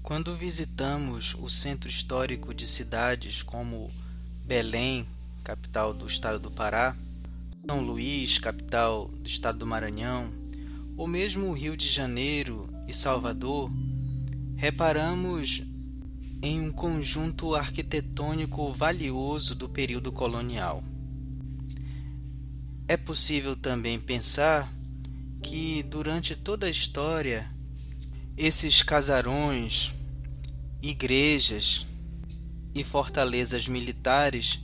Quando visitamos o centro histórico de cidades como Belém, capital do estado do Pará, São Luís, capital do estado do Maranhão, ou mesmo o Rio de Janeiro e Salvador, reparamos em um conjunto arquitetônico valioso do período colonial. É possível também pensar que, durante toda a história, esses casarões, igrejas e fortalezas militares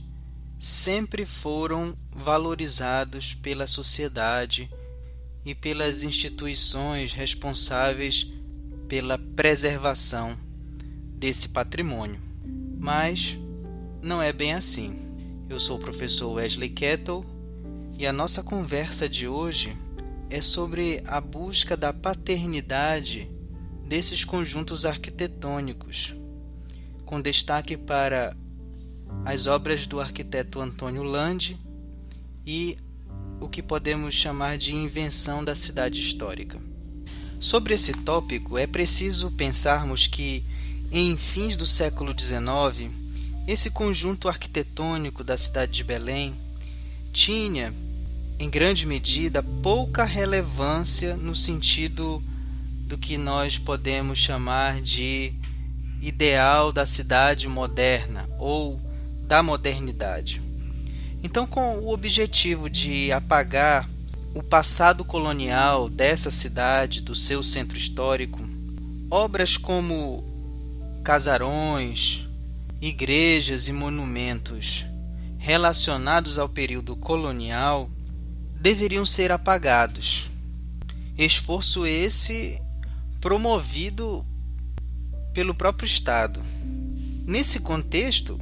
sempre foram valorizados pela sociedade e pelas instituições responsáveis pela preservação desse patrimônio. Mas não é bem assim. Eu sou o professor Wesley Kettle e a nossa conversa de hoje é sobre a busca da paternidade desses conjuntos arquitetônicos, com destaque para as obras do arquiteto Antônio Landi e o que podemos chamar de invenção da cidade histórica. Sobre esse tópico, é preciso pensarmos que, em fins do século XIX, esse conjunto arquitetônico da cidade de Belém tinha, em grande medida, pouca relevância no sentido do que nós podemos chamar de ideal da cidade moderna ou da modernidade. Então, com o objetivo de apagar o passado colonial dessa cidade, do seu centro histórico, obras como casarões, igrejas e monumentos relacionados ao período colonial deveriam ser apagados. Esforço esse promovido pelo próprio Estado. Nesse contexto,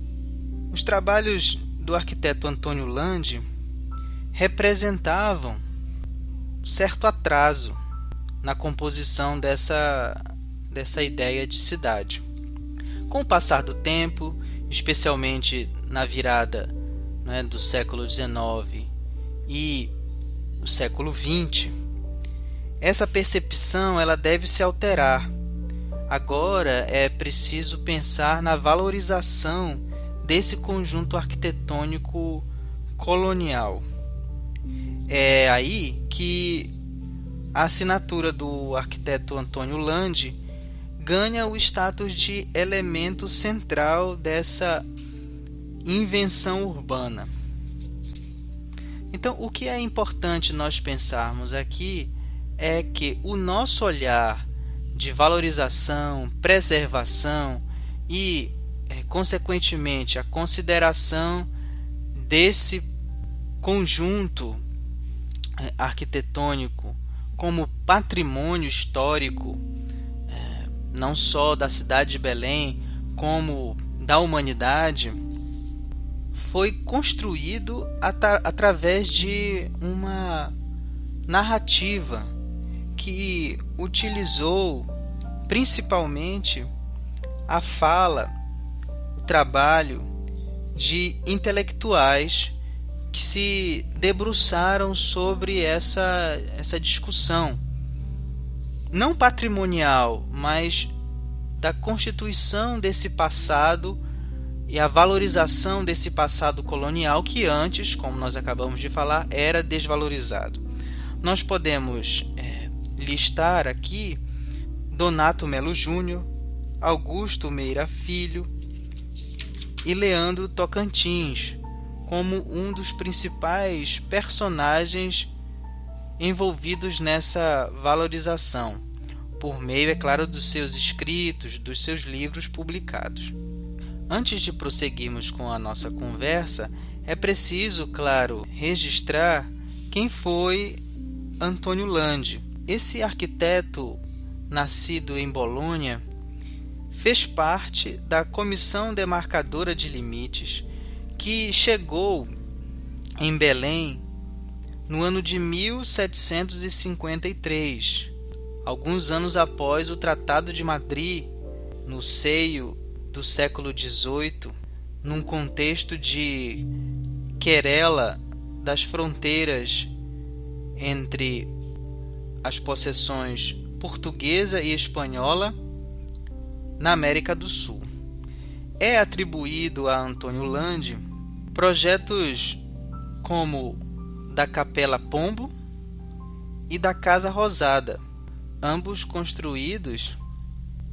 os trabalhos do arquiteto Antônio Landi representavam certo atraso na composição dessa ideia de cidade. Com o passar do tempo, especialmente na virada do século XIX e do século XX, essa percepção ela deve se alterar. Agora é preciso pensar na valorização desse conjunto arquitetônico colonial. É aí que a assinatura do arquiteto Antônio Landi ganha o status de elemento central dessa invenção urbana. Então, o que é importante nós pensarmos aqui é que o nosso olhar de valorização, preservação e, consequentemente, a consideração desse conjunto arquitetônico como patrimônio histórico, não só da cidade de Belém, como da humanidade, foi construído através de uma narrativa que utilizou principalmente a fala, o trabalho de intelectuais que se debruçaram sobre essa discussão, não patrimonial, mas da constituição desse passado e a valorização desse passado colonial que antes, como nós acabamos de falar, era desvalorizado. Nós podemos listar aqui Donato Melo Júnior, Augusto Meira Filho e Leandro Tocantins como um dos principais personagens envolvidos nessa valorização, por meio, é claro, dos seus escritos, dos seus livros publicados. Antes de prosseguirmos com a nossa conversa, é preciso, claro, registrar quem foi Antônio Landi. Esse arquiteto, nascido em Bolonha, fez parte da Comissão Demarcadora de Limites, que chegou em Belém no ano de 1753, alguns anos após o Tratado de Madrid, no seio do século XVIII, num contexto de querela das fronteiras entre as possessões portuguesa e espanhola na América do Sul. É atribuído a Antônio Landi projetos como da Capela Pombo e da Casa Rosada, ambos construídos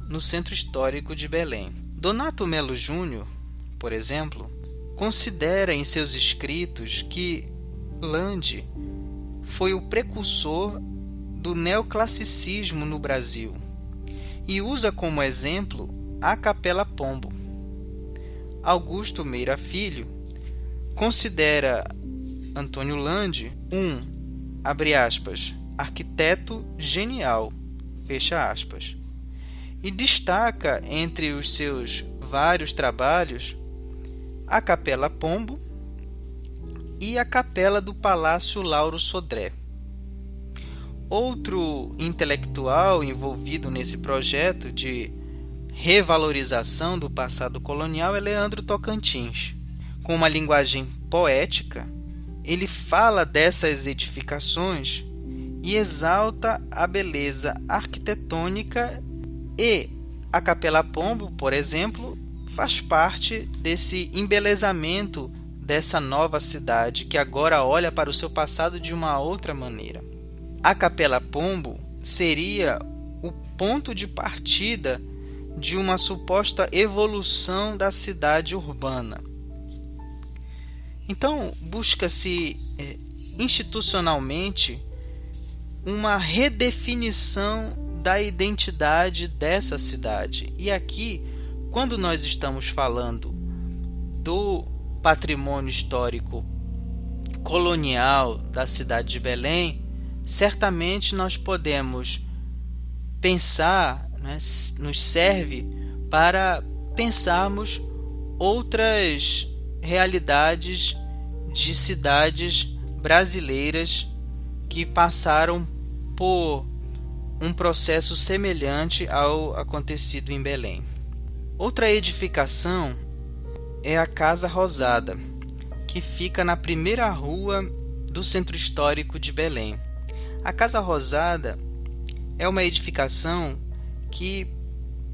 no Centro Histórico de Belém. Donato Melo Júnior, por exemplo, considera em seus escritos que Landi foi o precursor do neoclassicismo no Brasil e usa como exemplo a Capela Pombo. Augusto Meira Filho considera Antônio Landi abre aspas, arquiteto genial, fecha aspas, e destaca entre os seus vários trabalhos a Capela Pombo e a Capela do Palácio Lauro Sodré. Outro intelectual envolvido nesse projeto de revalorização do passado colonial é Leandro Tocantins. Com uma linguagem poética, ele fala dessas edificações e exalta a beleza arquitetônica, e a Capela Pombo, por exemplo, faz parte desse embelezamento dessa nova cidade que agora olha para o seu passado de uma outra maneira. A Capela Pombo seria o ponto de partida de uma suposta evolução da cidade urbana. Então, busca-se institucionalmente uma redefinição da identidade dessa cidade. E aqui, quando nós estamos falando do patrimônio histórico colonial da cidade de Belém, certamente nós podemos pensar, nos serve para pensarmos outras realidades de cidades brasileiras que passaram por um processo semelhante ao acontecido em Belém. Outra edificação é a Casa Rosada, que fica na primeira rua do Centro Histórico de Belém. A Casa Rosada é uma edificação que,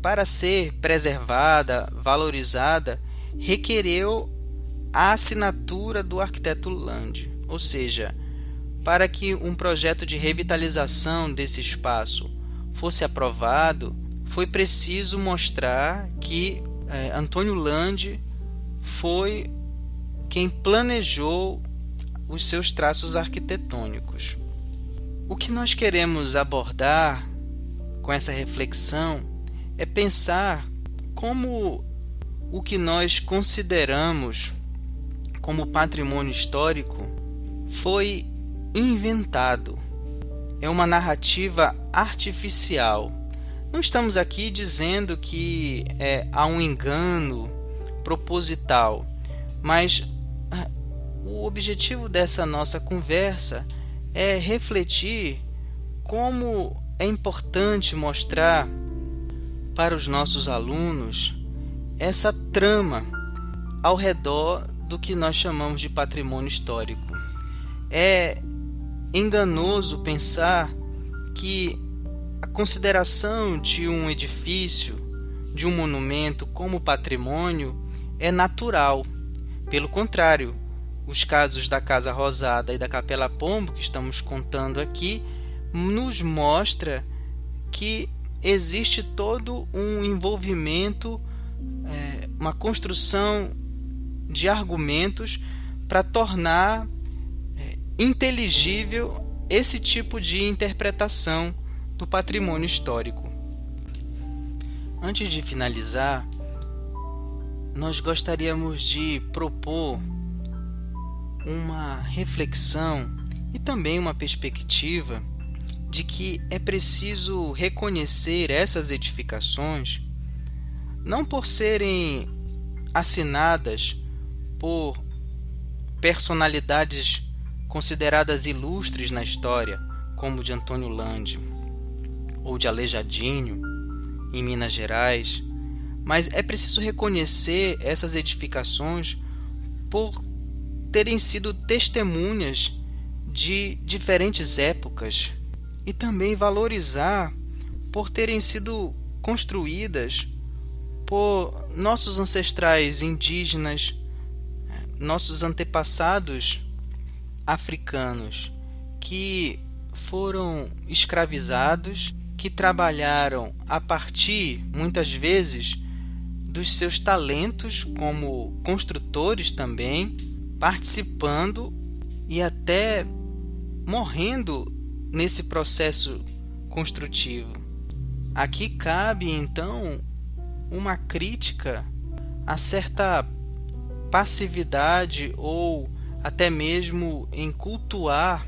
para ser preservada, valorizada, requereu a assinatura do arquiteto Landi, ou seja, para que um projeto de revitalização desse espaço fosse aprovado, foi preciso mostrar que Antônio Landi foi quem planejou os seus traços arquitetônicos. O que nós queremos abordar com essa reflexão é pensar como o que nós consideramos como patrimônio histórico foi inventado. É uma narrativa artificial. Não estamos aqui dizendo que há um engano proposital, mas o objetivo dessa nossa conversa é refletir como é importante mostrar para os nossos alunos essa trama ao redor do que nós chamamos de patrimônio histórico. É enganoso pensar que a consideração de um edifício, de um monumento como patrimônio é natural. Pelo contrário, os casos da Casa Rosada e da Capela Pombo que estamos contando aqui nos mostra que existe todo um envolvimento, uma construção de argumentos para tornar inteligível esse tipo de interpretação do patrimônio histórico. Antes de finalizar, nós gostaríamos de propor uma reflexão e também uma perspectiva de que é preciso reconhecer essas edificações não por serem assinadas por personalidades consideradas ilustres na história, como de Antônio Landi ou de Aleijadinho, em Minas Gerais, mas é preciso reconhecer essas edificações por terem sido testemunhas de diferentes épocas e também valorizar por terem sido construídas por nossos ancestrais indígenas, nossos antepassados africanos que foram escravizados, que trabalharam a partir, muitas vezes, dos seus talentos como construtores também, participando e até morrendo nesse processo construtivo. Aqui cabe, então, uma crítica a certa passividade ou até mesmo em cultuar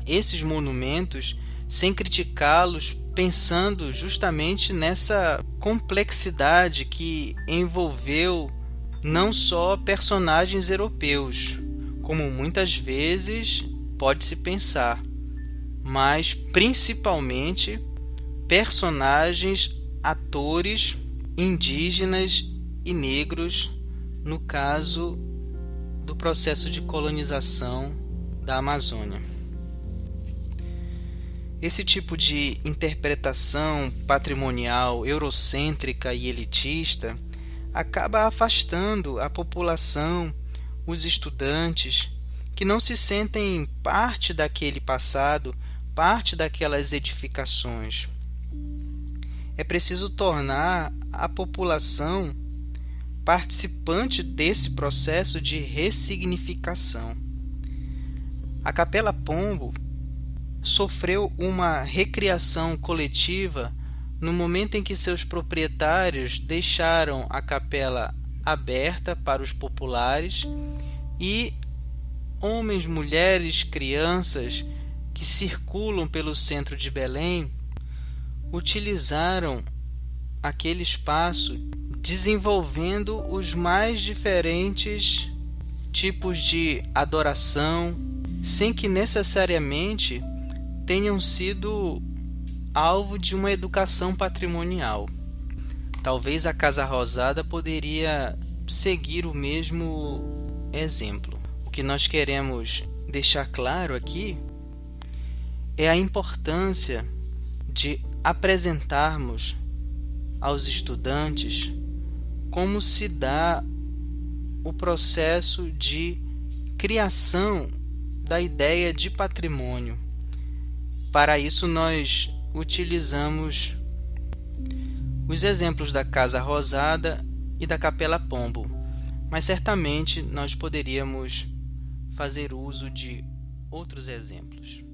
esses monumentos sem criticá-los, pensando justamente nessa complexidade que envolveu não só personagens europeus, como muitas vezes pode-se pensar, mas principalmente personagens, atores indígenas e negros, no caso do processo de colonização da Amazônia. Esse tipo de interpretação patrimonial eurocêntrica e elitista acaba afastando a população, os estudantes, que não se sentem parte daquele passado, parte daquelas edificações. É preciso tornar a população participante desse processo de ressignificação. A Capela Pombo sofreu uma recriação coletiva no momento em que seus proprietários deixaram a capela aberta para os populares e homens, mulheres, crianças que circulam pelo centro de Belém utilizaram aquele espaço desenvolvendo os mais diferentes tipos de adoração, sem que necessariamente tenham sido alvo de uma educação patrimonial. Talvez a Casa Rosada poderia seguir o mesmo exemplo. O que nós queremos deixar claro aqui é a importância de apresentarmos aos estudantes como se dá o processo de criação da ideia de patrimônio. Para isso, nós utilizamos os exemplos da Casa Rosada e da Capela Pombo, mas certamente nós poderíamos fazer uso de outros exemplos.